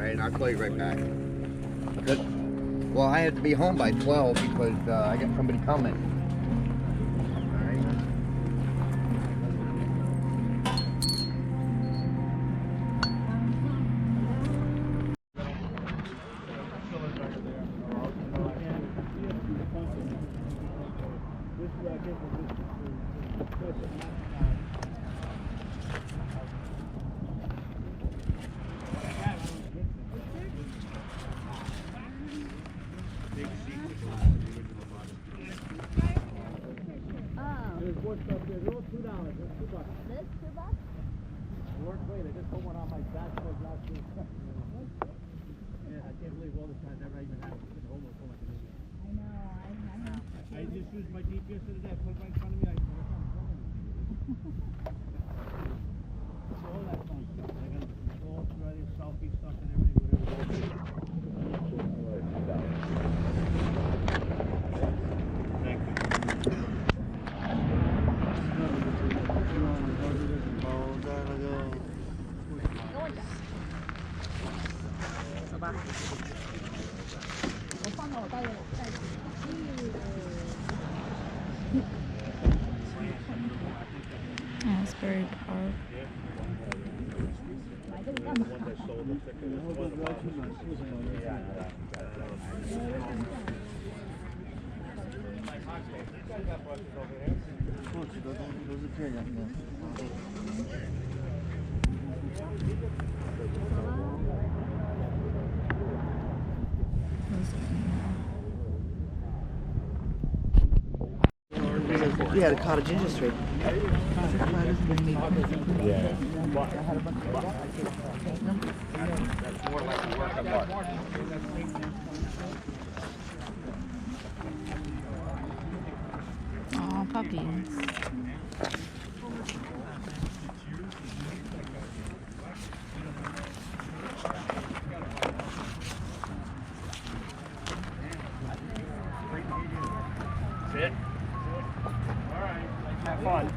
right, I'll call you right back. Good. Well, I have to be home by 12 because I got somebody coming. All right. There's one stuff there. They're all $2. That's $2. This $2? They weren't great. I just put one on my dashboard last week. Yeah, I can't believe all this time I never even had it. It's almost like an idiot. I know. I just used my GPS the other day. I put it right in front of me. I said, "What's on phone?" So all that fun stuff. I got to control through all selfie stuff and everything. Thank you. Asbury Park. We had a cottage industry. Yeah. That's more like a work of art. Aw, puppies. Sit. All right. Have fun.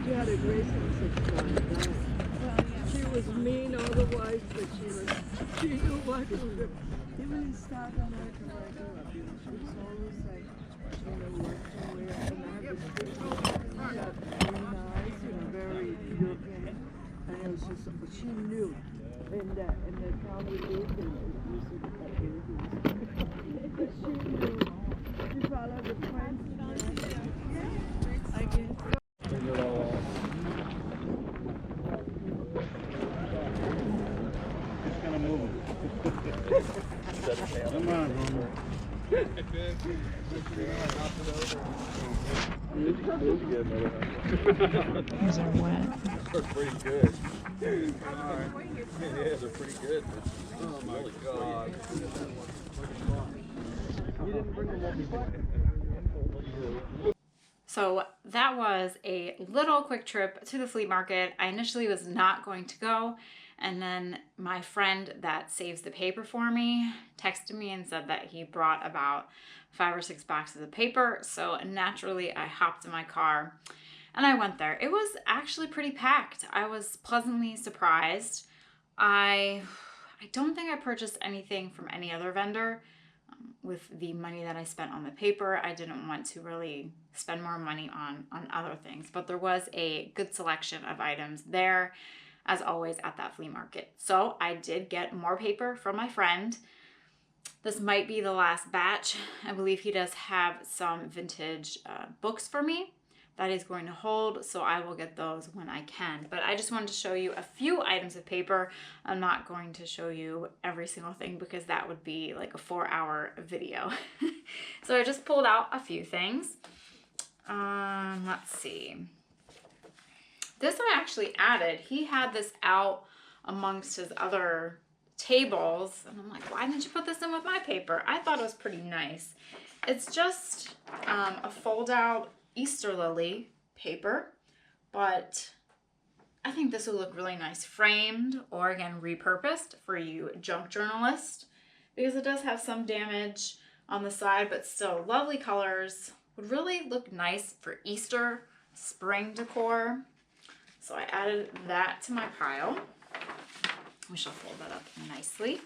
She had a great sense of style. She was mean otherwise, but she knew what to do. Even in South America, where I grew up, she was always like, what to wear. And I had this very nice and very European. And it was just, but she knew. In the town we lived in, it used to be but she knew. She followed the French. I guess. Just gonna move. Come on, Homer. These are wet. They're pretty good. Alright. Yeah, they're pretty good. Oh my god. You didn't bring them up before? So that was a little quick trip to the flea market. I initially was not going to go, and then my friend that saves the paper for me texted me and said that he brought about 5 or 6 boxes of paper. So naturally I hopped in my car and I went there. It was actually pretty packed. I was pleasantly surprised. I don't think I purchased anything from any other vendor. With the money that I spent on the paper, I didn't want to really spend more money on other things, but there was a good selection of items there, as always, at that flea market. So I did get more paper from my friend. This might be the last batch. I believe he does have some vintage books for me that he's going to hold, so I will get those when I can. But I just wanted to show you a few items of paper. I'm not going to show you every single thing because that would be like a 4-hour video. So I just pulled out a few things. Let's see. This I actually added. He had this out amongst his other tables, and I'm like, why didn't you put this in with my paper? I thought it was pretty nice. It's just a fold out Easter lily paper, but I think this would look really nice framed or again repurposed for you junk journalists, because it does have some damage on the side, but still lovely colors. Would really look nice for Easter, spring decor. So I added that to my pile. We shall fold that up nicely.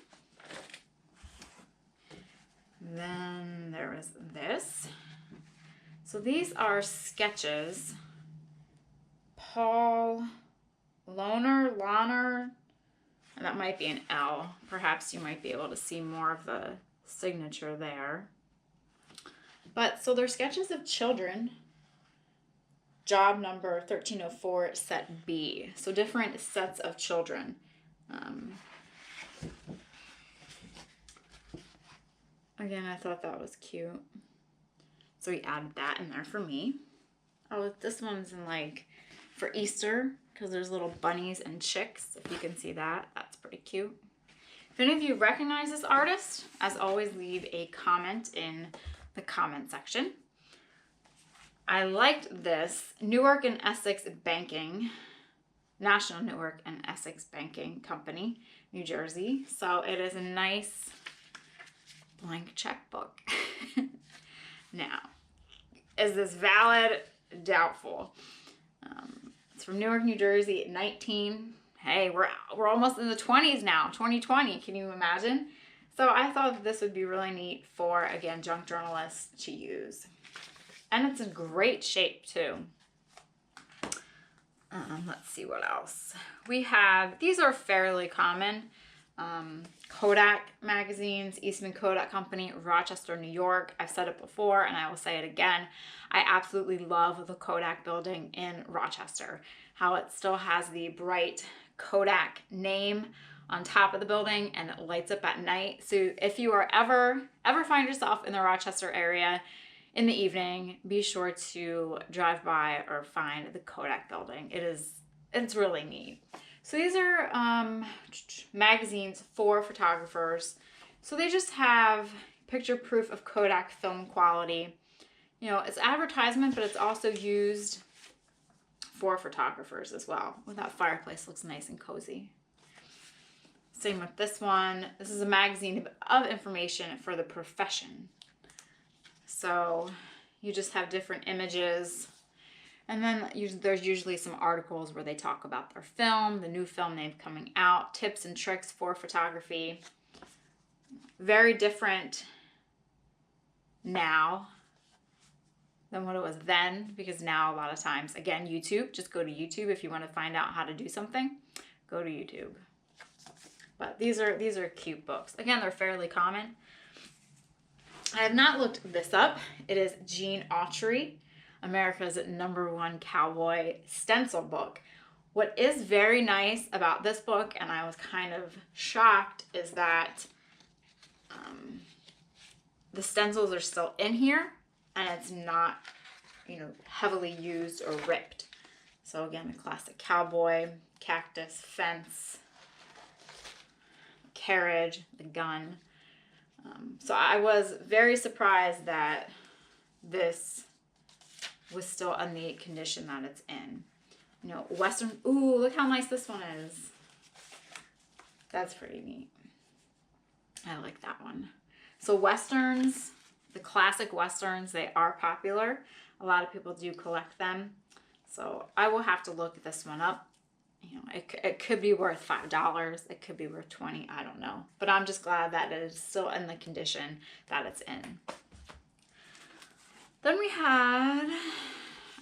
Then there is this. So these are sketches. Paul Lohner, and that might be an L. Perhaps you might be able to see more of the signature there. But so they're sketches of children. Job number 1304, set B. So different sets of children. Again, I thought that was cute. So we added that in there for me. Oh, this one's in like for Easter, because there's little bunnies and chicks. If you can see that, that's pretty cute. If any of you recognize this artist, as always, leave a comment in the comment section. I liked this Newark and Essex Banking, National Newark and Essex Banking Company, New Jersey. So it is a nice blank checkbook. Now, is this valid? Doubtful. It's from Newark, New Jersey, 19. Hey, we're almost in the 20s now, 2020. Can you imagine? So I thought this would be really neat for, again, junk journalists to use. And it's in great shape too. Let's see what else. We have, these are fairly common. Kodak magazines, Eastman Kodak Company, Rochester, New York. I've said it before and I will say it again. I absolutely love the Kodak building in Rochester. How it still has the bright Kodak name on top of the building and it lights up at night. So if you are ever find yourself in the Rochester area in the evening, be sure to drive by or find the Kodak building. It's really neat. So these are magazines for photographers. So they just have picture proof of Kodak film quality. You know, it's advertisement, but it's also used for photographers as well. Well, that fireplace looks nice and cozy. Same with this one. This is a magazine of information for the profession. So you just have different images. And then there's usually some articles where they talk about their film, the new film they've coming out, tips and tricks for photography. Very different now than what it was then, because now a lot of times, again, YouTube, just go to YouTube if you want to find out how to do something, go to YouTube. But these are cute books. Again, they're fairly common. I have not looked this up. It is Gene Autry, America's #1 cowboy stencil book. What is very nice about this book, and I was kind of shocked, is that the stencils are still in here and it's not, you know, heavily used or ripped. So again, the classic cowboy, cactus, fence, carriage, the gun. So I was very surprised that this was still in the condition that it's in. You know, Western, ooh, look how nice this one is. That's pretty neat. I like that one. So Westerns, the classic Westerns, they are popular. A lot of people do collect them. So I will have to look this one up. You know, it could be worth $5. It could be worth $20. I don't know. But I'm just glad that it is still in the condition that it's in. Then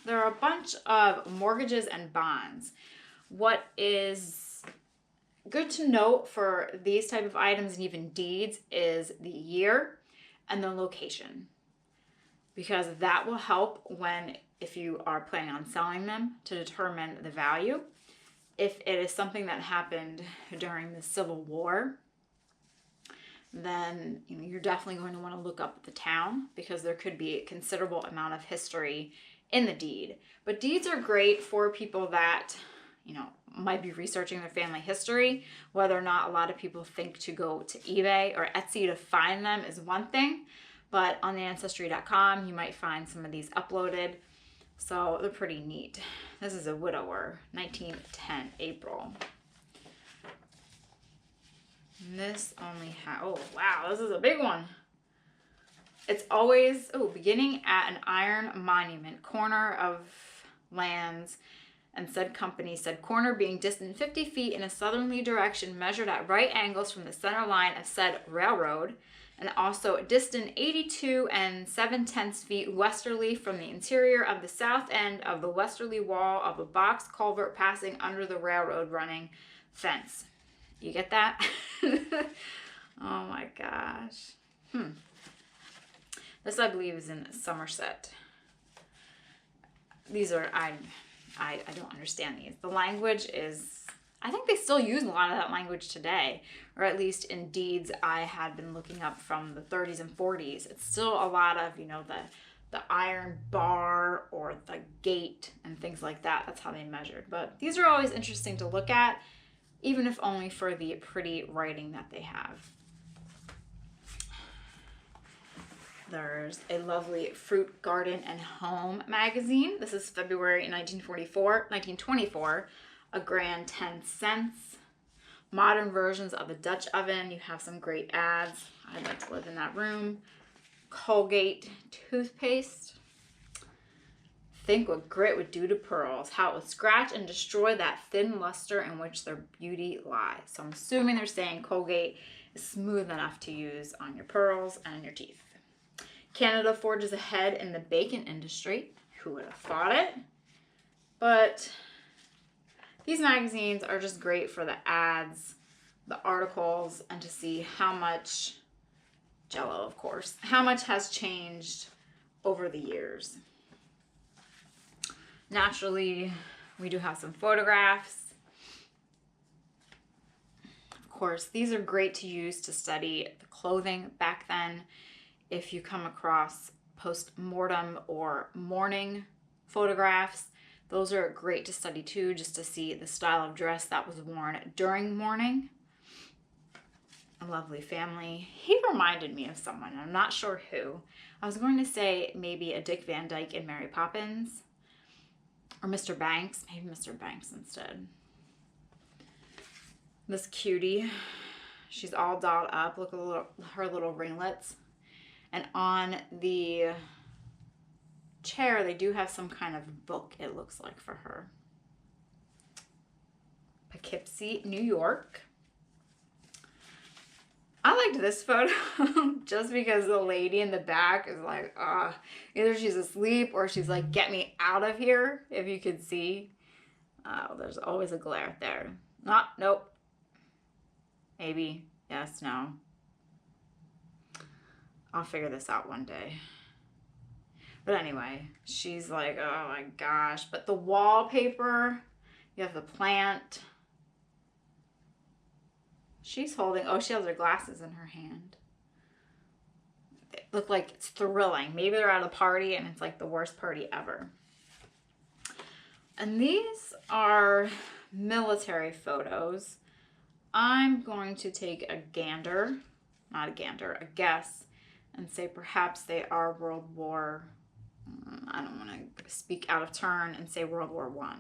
there are a bunch of mortgages and bonds. What is good to note for these type of items and even deeds is the year and the location, because that will help if you are planning on selling them, to determine the value. If it is something that happened during the Civil War, then you're definitely going to want to look up the town, because there could be a considerable amount of history in the deed. But deeds are great for people that, you know, might be researching their family history. Whether or not a lot of people think to go to eBay or Etsy to find them is one thing, but on the Ancestry.com you might find some of these uploaded. So they're pretty neat. This is a widower, 1910, April. And this only has, oh wow, this is a big one. It's always, beginning at an iron monument, corner of lands, and said company, said corner being distant 50 feet in a southerly direction, measured at right angles from the center line of said railroad, and also distant 82 7/10 feet westerly from the interior of the south end of the westerly wall of a box culvert passing under the railroad running fence. You get that? Oh my gosh. This, I believe, is in Somerset. These are, I don't understand these. The language is, I think they still use a lot of that language today, or at least in deeds I had been looking up from the 30s and 40s. It's still a lot of, you know, the iron bar or the gate and things like that. That's how they measured. But these are always interesting to look at, even if only for the pretty writing that they have. There's a lovely Fruit, Garden, and Home magazine. This is February 1924, a grand 10 cents. Modern versions of the Dutch oven. You have some great ads. I'd like to live in that room. Colgate toothpaste. Think what grit would do to pearls. How it would scratch and destroy that thin luster in which their beauty lies. So I'm assuming they're saying Colgate is smooth enough to use on your pearls and your teeth. Canada forges ahead in the bacon industry. Who would have thought it? But these magazines are just great for the ads, the articles, and to see how much, Jell-O of course, how much has changed over the years. Naturally, we do have some photographs. Of course, these are great to use to study the clothing back then. If you come across post-mortem or mourning photographs, those are great to study too, just to see the style of dress that was worn during mourning. A lovely family. He reminded me of someone, I'm not sure who. I was going to say maybe a Dick Van Dyke in Mary Poppins, or Mr. Banks, maybe Mr. Banks instead. This cutie, she's all dolled up. Look at her little ringlets. And on the chair, they do have some kind of book, it looks like, for her. Poughkeepsie, New York. I liked this photo just because the lady in the back is like, either she's asleep or she's like, get me out of here, if you could see. There's always a glare there. Nope. Maybe. Yes, no. I'll figure this out one day. But anyway, she's like, oh my gosh. But the wallpaper, you have the plant. She's holding, she has her glasses in her hand. They look like it's thrilling. Maybe they're at a party and it's like the worst party ever. And these are military photos. I'm going to take a guess, and say perhaps they are World War, I don't want to speak out of turn and say World War I.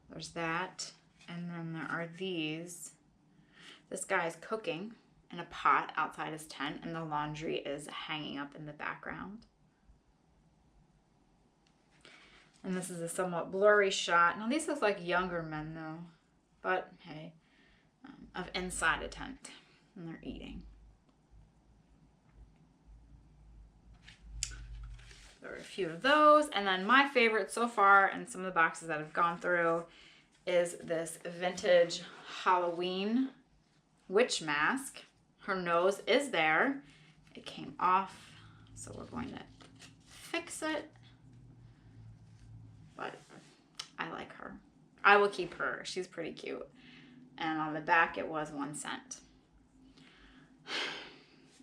There's that. And then there are these. This guy's cooking in a pot outside his tent, and the laundry is hanging up in the background. And this is a somewhat blurry shot. Now these look like younger men though, but hey, of inside a tent, and they're eating. There are a few of those, and then my favorite so far, and some of the boxes that I've gone through, is this vintage Halloween witch mask. Her nose is there. It came off, so we're going to fix it. But I like her. I will keep her. She's pretty cute. And on the back, it was 1 cent.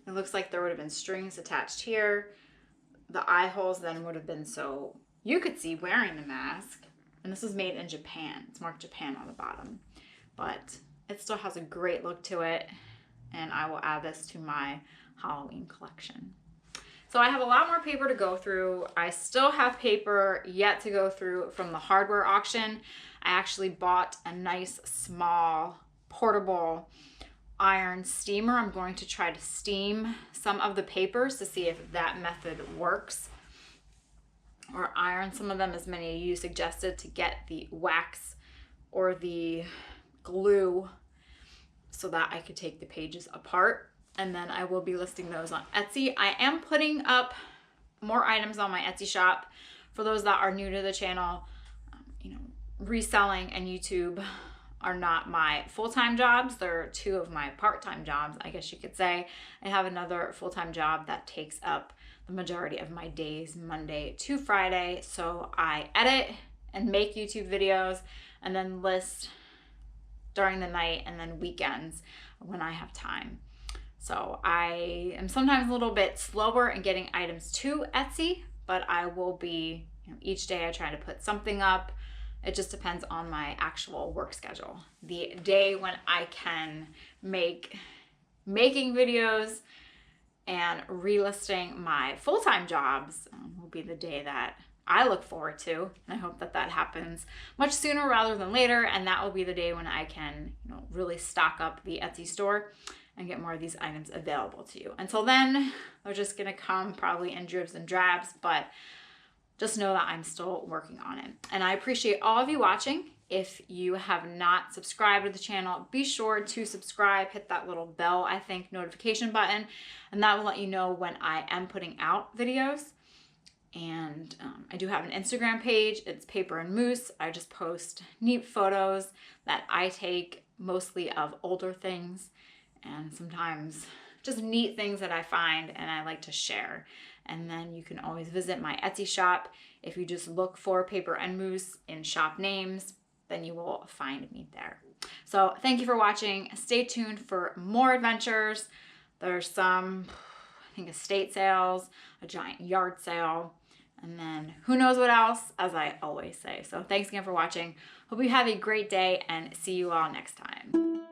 It looks like there would have been strings attached here. The eye holes then would have been so you could see wearing the mask. And this was made in Japan. It's marked Japan on the bottom. But it still has a great look to it. And I will add this to my Halloween collection. So I have a lot more paper to go through. I still have paper yet to go through from the hardware auction. I actually bought a nice small portable iron steamer. I'm going to try to steam some of the papers to see if that method works, or iron some of them, as many of you suggested, to get the wax or the glue so that I could take the pages apart. And then I will be listing those on Etsy. I am putting up more items on my Etsy shop. For those that are new to the channel, you know, reselling and YouTube are not my full-time jobs. They're two of my part-time jobs, I guess you could say. I have another full-time job that takes up the majority of my days, Monday to Friday. So I edit and make YouTube videos and then list during the night and then weekends when I have time. So I am sometimes a little bit slower in getting items to Etsy, but I will be, you know, each day I try to put something up. It just depends on my actual work schedule. The day when I can making videos and relisting my full-time jobs will be the day that I look forward to. And I hope that that happens much sooner rather than later. And that will be the day when I can, you know, really stock up the Etsy store and get more of these items available to you. Until then, they're just gonna come probably in dribs and drabs, but just know that I'm still working on it. And I appreciate all of you watching. If you have not subscribed to the channel, be sure to subscribe, hit that little bell, I think, notification button, and that will let you know when I am putting out videos. And I do have an Instagram page. It's Paper and Moose. I just post neat photos that I take, mostly of older things, and sometimes just neat things that I find and I like to share. And then you can always visit my Etsy shop. If you just look for Paper and Moose in shop names, then you will find me there. So thank you for watching. Stay tuned for more adventures. There's some, I think, estate sales, a giant yard sale, and then who knows what else, as I always say. So thanks again for watching. Hope you have a great day and see you all next time.